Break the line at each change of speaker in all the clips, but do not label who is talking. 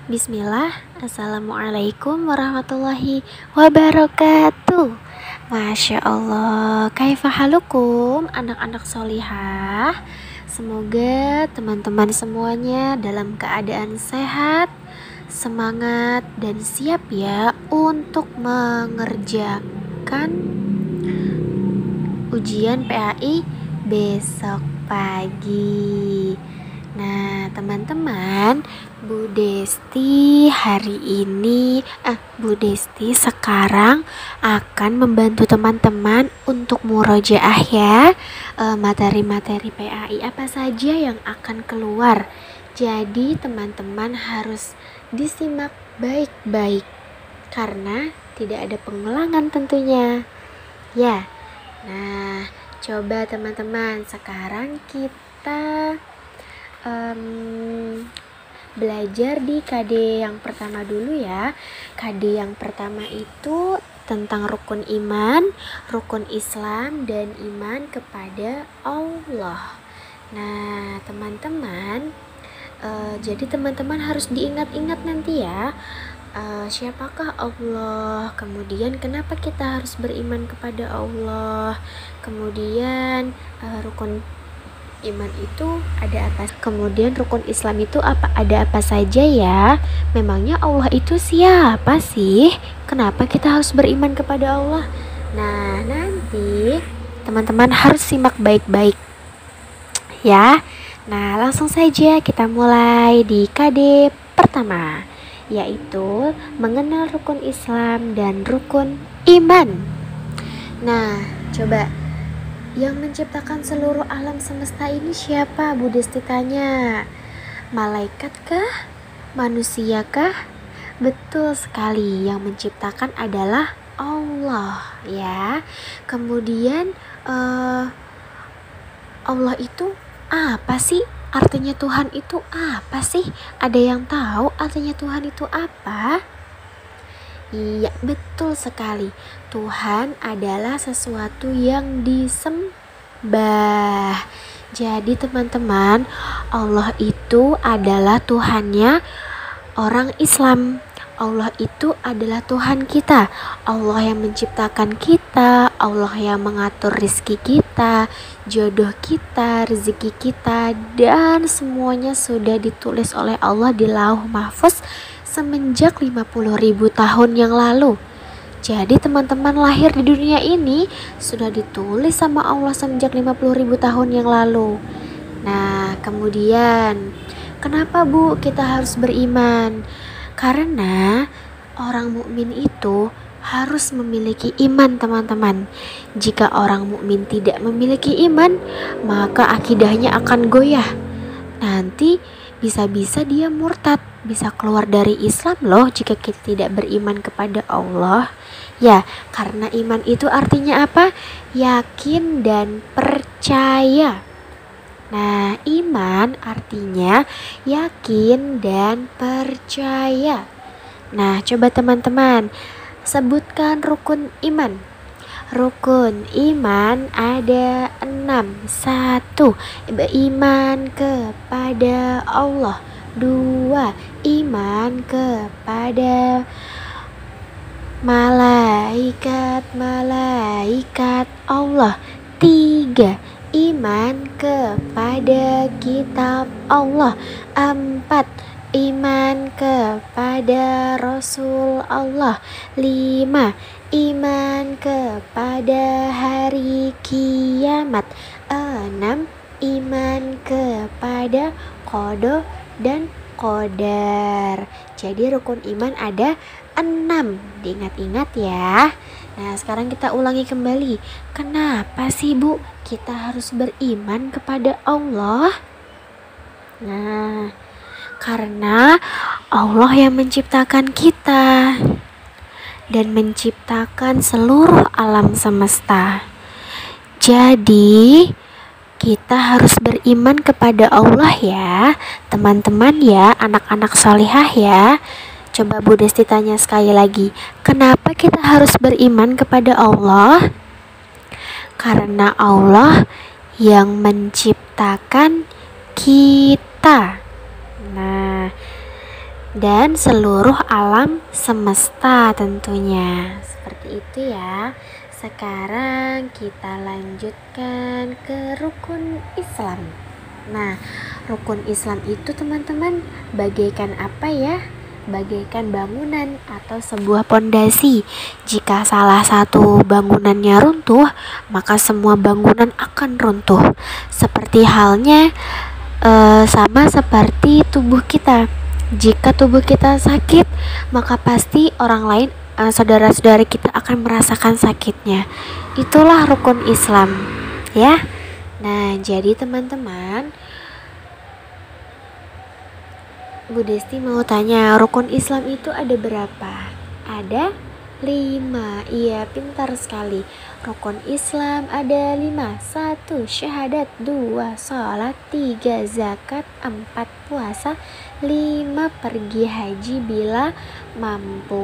Bismillah, Assalamualaikum warahmatullahi wabarakatuh. Masya Allah, kaifahalukum anak-anak solihah. Semoga teman-teman semuanya dalam keadaan sehat, semangat, dan siap ya untuk mengerjakan ujian PAI besok pagi. Nah, teman-teman, Bu Desti Bu Desti sekarang akan membantu teman-teman untuk murojaah ya, materi-materi PAI apa saja yang akan keluar. Jadi teman-teman harus disimak baik-baik karena tidak ada pengulangan tentunya. Ya. Nah, coba teman-teman sekarang kita belajar di KD yang pertama dulu ya. KD yang pertama itu tentang rukun iman, rukun Islam, dan iman kepada Allah. Nah, teman-teman, jadi teman-teman harus diingat-ingat nanti ya, siapakah Allah, kemudian kenapa kita harus beriman kepada Allah, kemudian rukun iman itu ada apa, kemudian rukun Islam itu ada apa saja ya. Memangnya Allah itu siapa sih? Kenapa kita harus beriman kepada Allah? Nah, nanti teman-teman harus simak baik-baik ya. Nah, langsung saja kita mulai di KD pertama, yaitu mengenal rukun Islam dan rukun iman. Nah, coba, yang menciptakan seluruh alam semesta ini siapa? Bu Desti tanya. Malaikatkah? Manusiakah? Betul sekali, yang menciptakan adalah Allah ya. Kemudian Allah itu apa sih? Artinya Tuhan itu apa sih? Ada yang tahu artinya Tuhan itu apa? Iya, betul sekali. Tuhan adalah sesuatu yang disembah. Jadi teman-teman, Allah itu adalah Tuhannya orang Islam. Allah itu adalah Tuhan kita. Allah yang menciptakan kita, Allah yang mengatur rizki kita, jodoh kita, rezeki kita, dan semuanya sudah ditulis oleh Allah di Lauh Mahfuz semenjak 50.000 tahun yang lalu. Jadi teman-teman lahir di dunia ini sudah ditulis sama Allah semenjak 50.000 tahun yang lalu. Nah, kemudian kenapa Bu kita harus beriman? Karena orang mukmin itu harus memiliki iman teman-teman. Jika orang mukmin tidak memiliki iman, maka akidahnya akan goyah. Nanti bisa-bisa dia murtad, bisa keluar dari Islam loh jika kita tidak beriman kepada Allah. Ya, karena iman itu artinya apa? Yakin dan percaya. Nah, iman artinya yakin dan percaya. Nah, coba teman-teman sebutkan rukun iman. Rukun iman ada 6. 1. Beriman kepada Allah. 2. Iman kepada malaikat Allah. 3. Iman kepada kitab Allah. 4. Iman kepada Rasul Allah. 5. Iman kepada hari kiamat. 6. Iman kepada qada dan qadar. Jadi rukun iman ada 6. Diingat-ingat ya. Nah, sekarang kita ulangi kembali. Kenapa sih Bu kita harus beriman kepada Allah? Nah, karena Allah yang menciptakan kita dan menciptakan seluruh alam semesta. Jadi kita harus beriman kepada Allah ya teman-teman ya, anak-anak solihah ya. Coba Bu Desti tanya sekali lagi, kenapa kita harus beriman kepada Allah? Karena Allah yang menciptakan kita. Nah, dan seluruh alam semesta tentunya. Seperti itu ya. Sekarang kita lanjutkan ke rukun Islam. Nah, rukun Islam itu teman-teman bagaikan apa ya? Bagaikan bangunan atau sebuah pondasi. Jika salah satu bangunannya runtuh, maka semua bangunan akan runtuh. Seperti halnya sama seperti tubuh kita. Jika tubuh kita sakit, maka pasti orang lain, saudara-saudara kita akan merasakan sakitnya. Itulah rukun Islam, ya. Nah, jadi teman-teman, Bu Desti mau tanya, rukun Islam itu ada berapa? Ada 5. Iya, pintar sekali. Rukun Islam ada 5. 1. Syahadat. 2. Sholat. 3. Zakat. 4. Puasa. 5. Pergi haji bila mampu.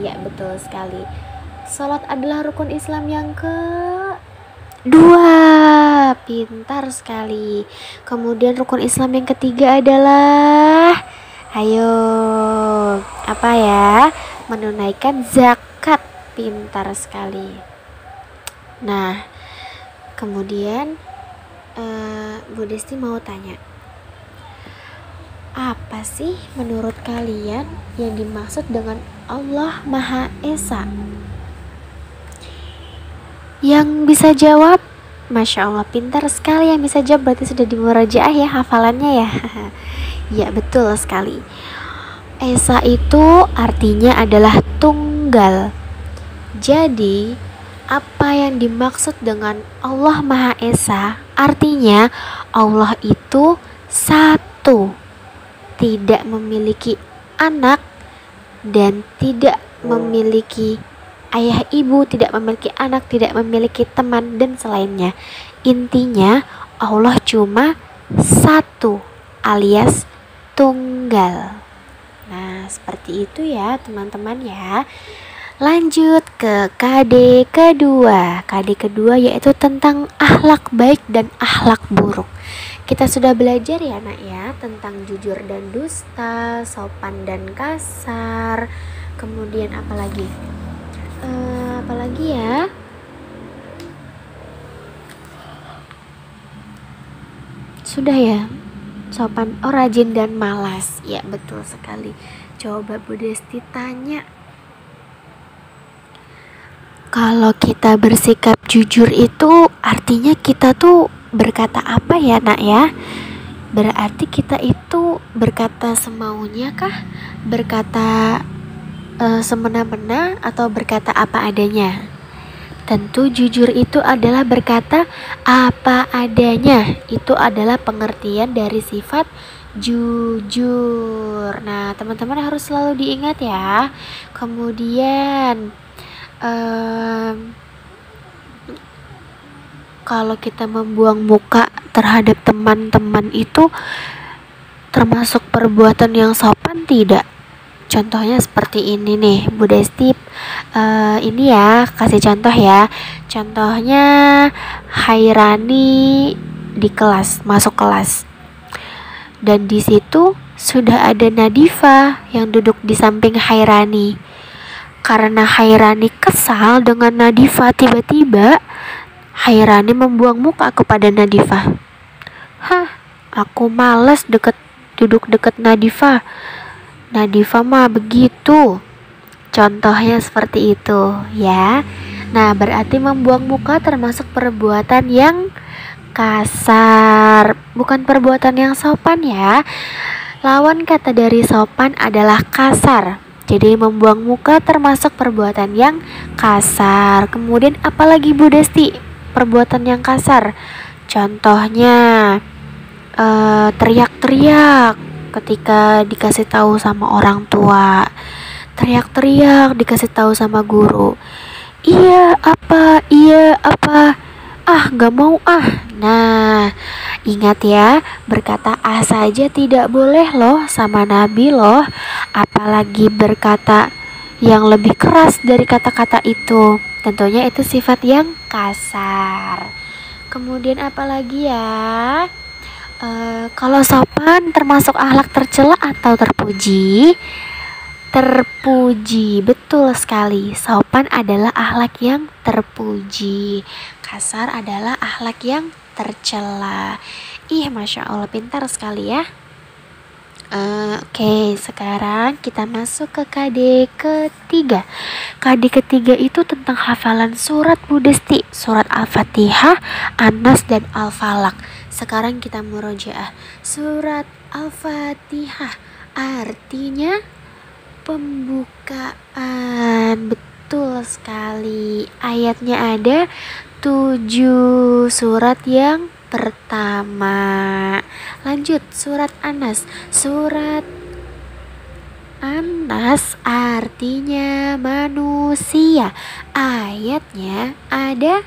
Iya, betul sekali. Sholat adalah rukun Islam yang kedua. Pintar sekali. Kemudian rukun Islam yang ketiga adalah, ayo, apa ya? Menunaikan zakat. Pintar sekali. Nah, kemudian Bu Desti mau tanya, apa sih menurut kalian yang dimaksud dengan Allah Maha Esa? Yang bisa jawab, Masya Allah, pintar sekali. Yang bisa jawab berarti sudah di murojaah ya hafalannya ya. Ya, betul sekali. Esa itu artinya adalah tunggal. Jadi, apa yang dimaksud dengan Allah Maha Esa? Artinya Allah itu satu, tidak memiliki anak dan tidak memiliki ayah ibu, tidak memiliki anak, tidak memiliki teman dan selainnya. Intinya Allah cuma satu alias tunggal. Nah, seperti itu ya teman-teman ya. Lanjut ke KD kedua. KD kedua yaitu tentang akhlak baik dan akhlak buruk. Kita sudah belajar ya nak ya tentang jujur dan dusta, sopan dan kasar. Kemudian apalagi ya? Sudah ya? Sopan, rajin dan malas. Ya, betul sekali. Coba Bu Desti tanya, kalau kita bersikap jujur itu artinya kita tuh berkata apa ya nak ya? Berarti kita itu berkata semaunya kah? Berkata semena-mena atau berkata apa adanya? Tentu jujur itu adalah berkata apa adanya. Itu adalah pengertian dari sifat jujur. Nah, teman-teman harus selalu diingat ya. Kemudian kalau kita membuang muka terhadap teman-teman itu termasuk perbuatan yang sopan tidak? Contohnya seperti ini nih Bu Desti, ini ya kasih contoh ya. Contohnya Hairani di kelas, masuk kelas, dan di situ sudah ada Nadifa yang duduk di samping Hairani. Karena Hairani kesal dengan Nadifa, tiba-tiba Hairani membuang muka kepada Nadifa. Aku males duduk deket Nadifa. Nadifa mah begitu. Contohnya seperti itu ya. Nah, berarti membuang muka termasuk perbuatan yang kasar, bukan perbuatan yang sopan ya. Lawan kata dari sopan adalah kasar. Jadi membuang muka termasuk perbuatan yang kasar. Kemudian apalagi Bu Desti perbuatan yang kasar? Contohnya teriak-teriak ketika dikasih tahu sama orang tua, teriak-teriak dikasih tahu sama guru. Iya apa, gak mau ah. Nah, ingat ya, berkata saja tidak boleh loh sama Nabi loh. Apalagi berkata yang lebih keras dari kata-kata itu. Tentunya itu sifat yang kasar. Kemudian apalagi ya? Kalau sopan termasuk akhlak tercela atau terpuji? Terpuji, betul sekali. Sopan adalah akhlak yang terpuji. Kasar adalah akhlak yang tercela. Ih, Masya Allah, pintar sekali ya. Oke, sekarang kita masuk ke KD ketiga. KD ketiga itu tentang hafalan surat Bu Desti, surat Al-Fatihah, An-Nas, dan Al-Falaq. Sekarang kita murojaah. Surat Al-Fatihah artinya pembukaan. Betul sekali. Ayatnya ada 7 surat yang pertama. Lanjut, surat An-Nas. Surat An-Nas artinya manusia. Ayatnya ada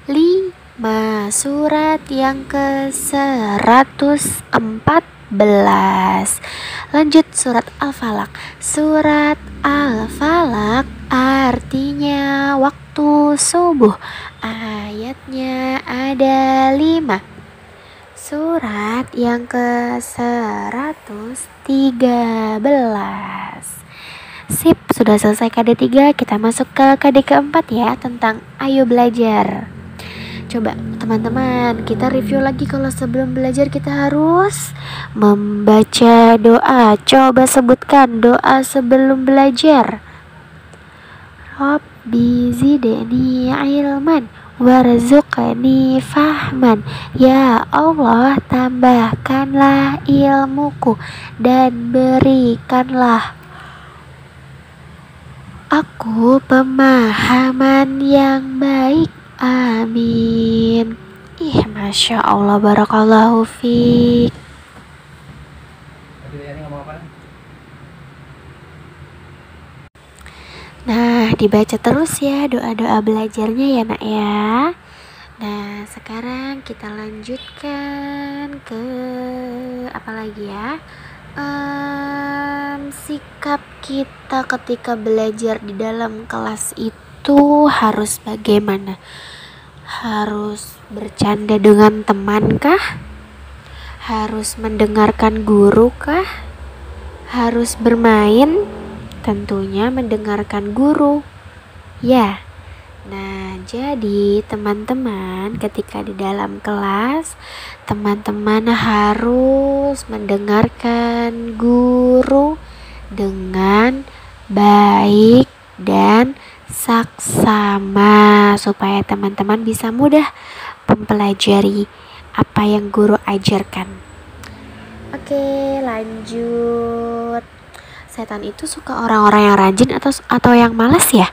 5. Surat yang ke-114. Lanjut, surat Al-Falaq. Surat Al-Falaq artinya waktu subuh. Ayatnya ada 5. Surat yang ke-113. Sip, sudah selesai KD 3. Kita masuk ke KD keempat ya, tentang ayo belajar. Coba teman-teman, kita review lagi. Kalau sebelum belajar kita harus membaca doa. Coba sebutkan doa sebelum belajar. Rabbi zidni ilman warzuqni fahman. Ya Allah, tambahkanlah ilmuku dan berikanlah aku pemahaman yang baik. Amin. Ih, Masya Allah, barakallahu fiik. Nah, dibaca terus ya doa-doa belajarnya ya nak ya. Nah, sekarang kita lanjutkan ke apa lagi ya? Sikap kita ketika belajar di dalam kelas itu harus bagaimana? Harus bercanda dengan teman kah? Harus mendengarkan guru kah? Harus bermain? Tentunya mendengarkan guru ya. Nah, jadi teman-teman ketika di dalam kelas, teman-teman harus mendengarkan guru dengan baik dan saksama supaya teman-teman bisa mudah mempelajari apa yang guru ajarkan. Oke, lanjut. Setan itu suka orang-orang yang rajin atau yang malas ya?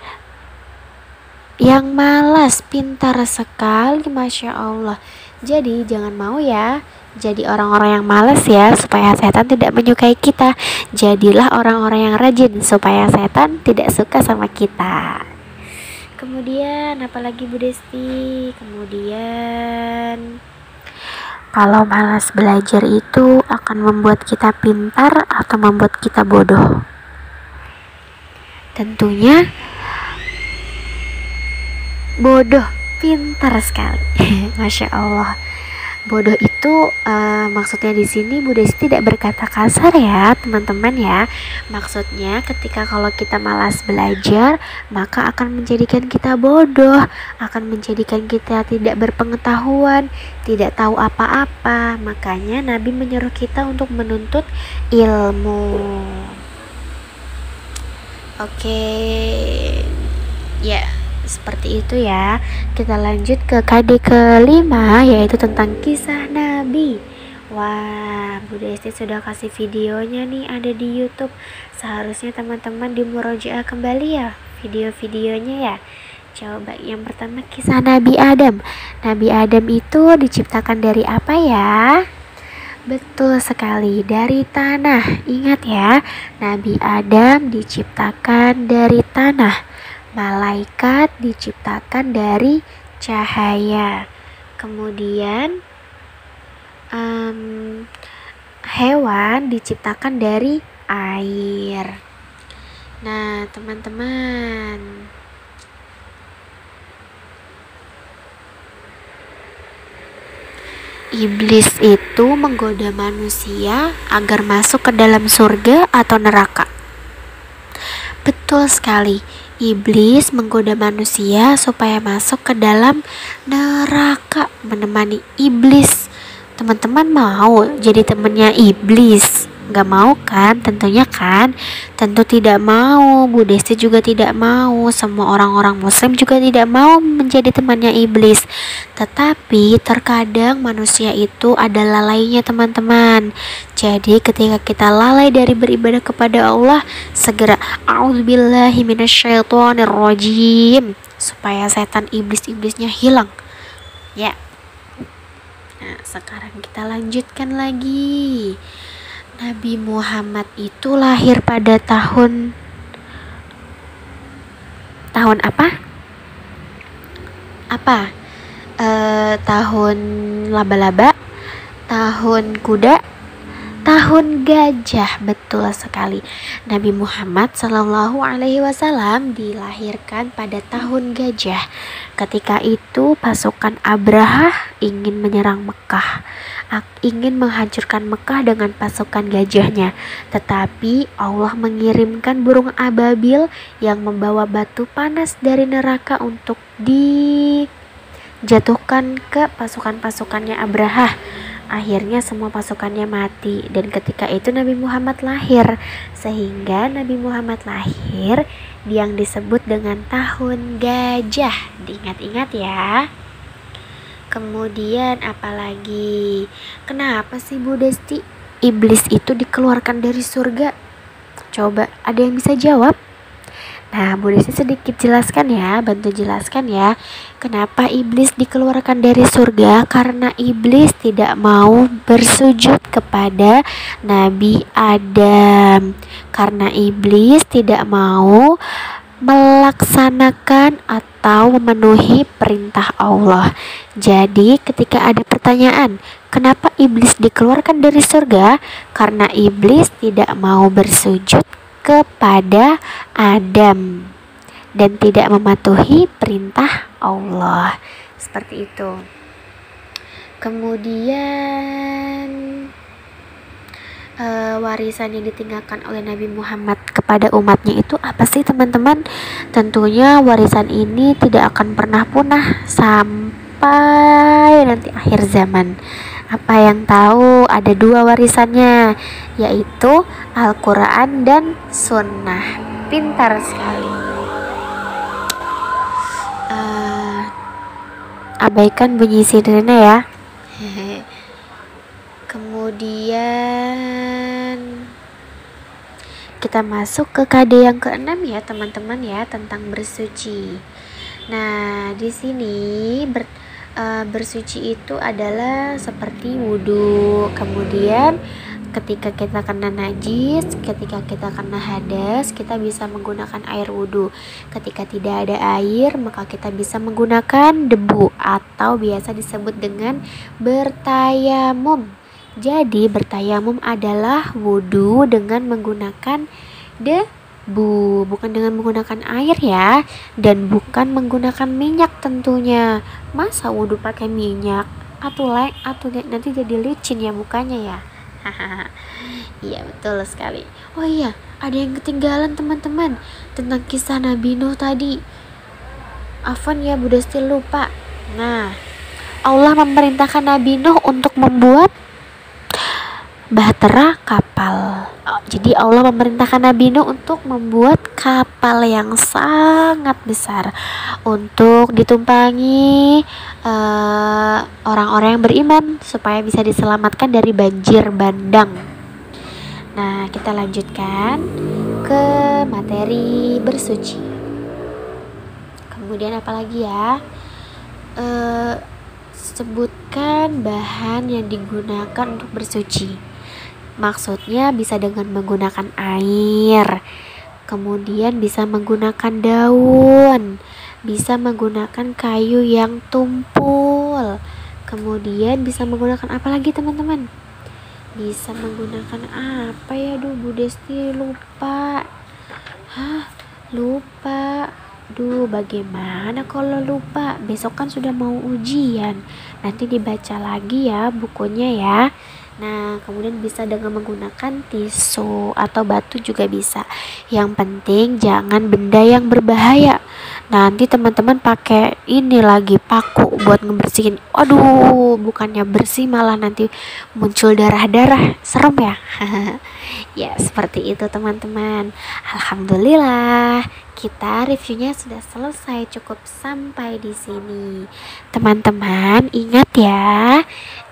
Yang malas. Pintar sekali, Masya Allah. Jadi jangan mau ya jadi orang-orang yang malas ya, supaya setan tidak menyukai kita. Jadilah orang-orang yang rajin supaya setan tidak suka sama kita. Kemudian apalagi Bu Desti? Kemudian kalau malas belajar itu akan membuat kita pintar atau membuat kita bodoh? Tentunya bodoh. Pintar sekali. Masya Allah. Bodoh itu maksudnya di sini Bu Desti tidak berkata kasar ya teman-teman ya. Maksudnya ketika kalau kita malas belajar, maka akan menjadikan kita bodoh, akan menjadikan kita tidak berpengetahuan, tidak tahu apa-apa. Makanya Nabi menyuruh kita untuk menuntut ilmu. Oke. Ya, seperti itu ya. Kita lanjut ke KD kelima, yaitu tentang kisah Nabi. Wah, Bu Desti sudah kasih videonya nih, ada di YouTube. Seharusnya teman-teman di murojaah kembali ya video-videonya ya. Coba yang pertama kisah Nabi Adam. Nabi Adam itu diciptakan dari apa ya? Betul sekali, dari tanah. Ingat ya, Nabi Adam diciptakan dari tanah. Malaikat diciptakan dari cahaya. Kemudian hewan diciptakan dari air. Nah, teman-teman, Iblis itu menggoda manusia agar masuk ke dalam surga atau neraka. Betul sekali. Iblis menggoda manusia supaya masuk ke dalam neraka, menemani iblis. Teman-teman mau jadi temannya iblis? Gak mau kan? Tentunya kan? Tentu tidak mau. Bu Desti juga tidak mau. Semua orang-orang muslim juga tidak mau menjadi temannya iblis. Tetapi terkadang manusia itu ada lalainya, teman-teman. Jadi ketika kita lalai dari beribadah kepada Allah, segera a'udzubillahi minasyaitonirrajim, supaya setan iblis-iblisnya hilang. Ya. Nah, sekarang kita lanjutkan lagi. Nabi Muhammad itu lahir pada tahun apa? Apa? Tahun laba-laba, tahun kuda, tahun gajah. Betul sekali. Nabi Muhammad Shallallahu Alaihi Wasallam dilahirkan pada tahun gajah. Ketika itu pasukan Abrahah ingin menyerang Mekah, ingin menghancurkan Mekah dengan pasukan gajahnya. Tetapi Allah mengirimkan burung ababil yang membawa batu panas dari neraka untuk dijatuhkan ke pasukan-pasukannya Abrahah. Akhirnya semua pasukannya mati, dan ketika itu Nabi Muhammad lahir. Sehingga Nabi Muhammad lahir yang disebut dengan tahun gajah. Diingat-ingat ya. Kemudian apalagi? Kenapa sih Bu Desti iblis itu dikeluarkan dari surga? Coba ada yang bisa jawab? Nah, Bu Desi sedikit jelaskan ya, bantu jelaskan ya. Kenapa iblis dikeluarkan dari surga? Karena iblis tidak mau bersujud kepada Nabi Adam. Karena iblis tidak mau melaksanakan atau memenuhi perintah Allah. Jadi ketika ada pertanyaan, kenapa iblis dikeluarkan dari surga? Karena iblis tidak mau bersujud kepada Adam dan tidak mematuhi perintah Allah. Seperti itu. Kemudian warisan yang ditinggalkan oleh Nabi Muhammad kepada umatnya itu apa sih, teman-teman? Tentunya warisan ini tidak akan pernah punah sampai nanti akhir zaman. Apa yang tahu? Ada 2 warisannya, yaitu Al-Quran dan Sunnah. Pintar sekali. Abaikan bunyi sirene ya. Kemudian kita masuk ke KD yang ke-6 ya, teman-teman ya, tentang bersuci. Nah, di sini bersuci itu adalah seperti wudhu. Kemudian ketika kita kena najis, ketika kita kena hadas, kita bisa menggunakan air wudhu. Ketika tidak ada air, maka kita bisa menggunakan debu atau biasa disebut dengan bertayamum. Jadi bertayamum adalah wudhu dengan menggunakan debu, bukan dengan menggunakan air ya, dan bukan menggunakan minyak tentunya. Masa wudhu pakai minyak? Atau nanti jadi licin ya mukanya ya. Iya, betul sekali. Oh iya, ada yang ketinggalan teman-teman tentang kisah Nabi Nuh tadi. Afwan ya, Bu Desti lupa. Nah, Allah memerintahkan Nabi Nuh untuk membuat bahtera kapal. Jadi Allah memerintahkan Nabi Nuh untuk membuat kapal yang sangat besar untuk ditumpangi orang-orang yang beriman supaya bisa diselamatkan dari banjir bandang. Nah, kita lanjutkan ke materi bersuci. Kemudian apalagi ya? Sebutkan bahan yang digunakan untuk bersuci. Maksudnya bisa dengan menggunakan air, kemudian bisa menggunakan daun, bisa menggunakan kayu yang tumpul, kemudian bisa menggunakan apa lagi teman-teman? Bisa menggunakan apa ya? Bu Desti lupa. Lupa. Duh, bagaimana kalau lupa? Besok kan sudah mau ujian. Nanti dibaca lagi ya bukunya ya. Nah, kemudian bisa dengan menggunakan tisu atau batu juga bisa. Yang penting jangan benda yang berbahaya. Nanti teman-teman pakai ini lagi paku buat ngebersihin. Aduh, bukannya bersih malah nanti muncul darah-darah. Serem ya? Ya, seperti itu teman-teman. Alhamdulillah, kita reviewnya sudah selesai, cukup sampai di sini. Teman-teman, ingat ya,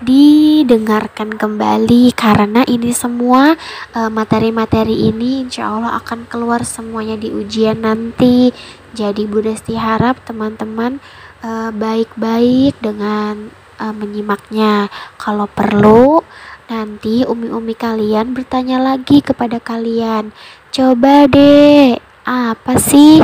didengarkan kembali karena ini semua materi-materi ini insya Allah akan keluar semuanya di ujian nanti. Jadi Bu Desti harap teman-teman baik-baik dengan menyimaknya. Kalau perlu nanti umi-umi kalian bertanya lagi kepada kalian. Coba deh, apa sih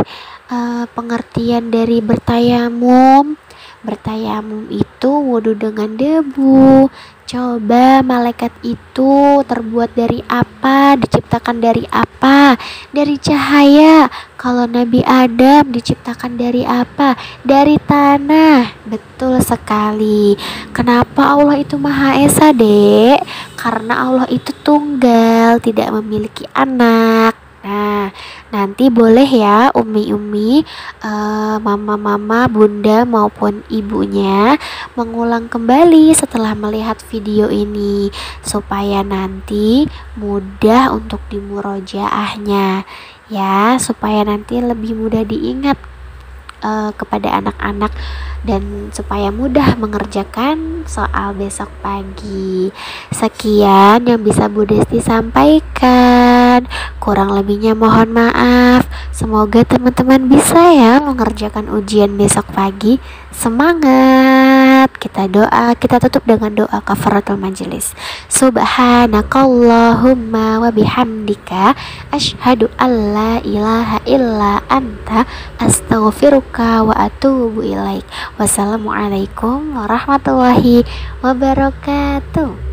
pengertian dari bertayamum? Bertayamum itu wudhu dengan debu. Coba malaikat itu terbuat dari apa? Diciptakan dari apa? Dari cahaya. Kalau Nabi Adam diciptakan dari apa? Dari tanah. Betul sekali. Kenapa Allah itu Maha Esa, Dek? Karena Allah itu tunggal, tidak memiliki anak. Nah, nanti boleh ya umi-umi, mama-mama, bunda maupun ibunya mengulang kembali setelah melihat video ini supaya nanti mudah untuk dimurojaahnya ya, supaya nanti lebih mudah diingat kepada anak-anak dan supaya mudah mengerjakan soal besok pagi. Sekian yang bisa Bu Desti sampaikan. Kurang lebihnya mohon maaf. Semoga teman-teman bisa ya mengerjakan ujian besok pagi. Semangat. Kita doa, kita tutup dengan doa kafaratul majelis. Subhanakallahumma wa bihamdika asyhadu alla ilaha illa anta astaghfiruka wa atubu ilaik. Wassalamualaikum warahmatullahi wabarakatuh.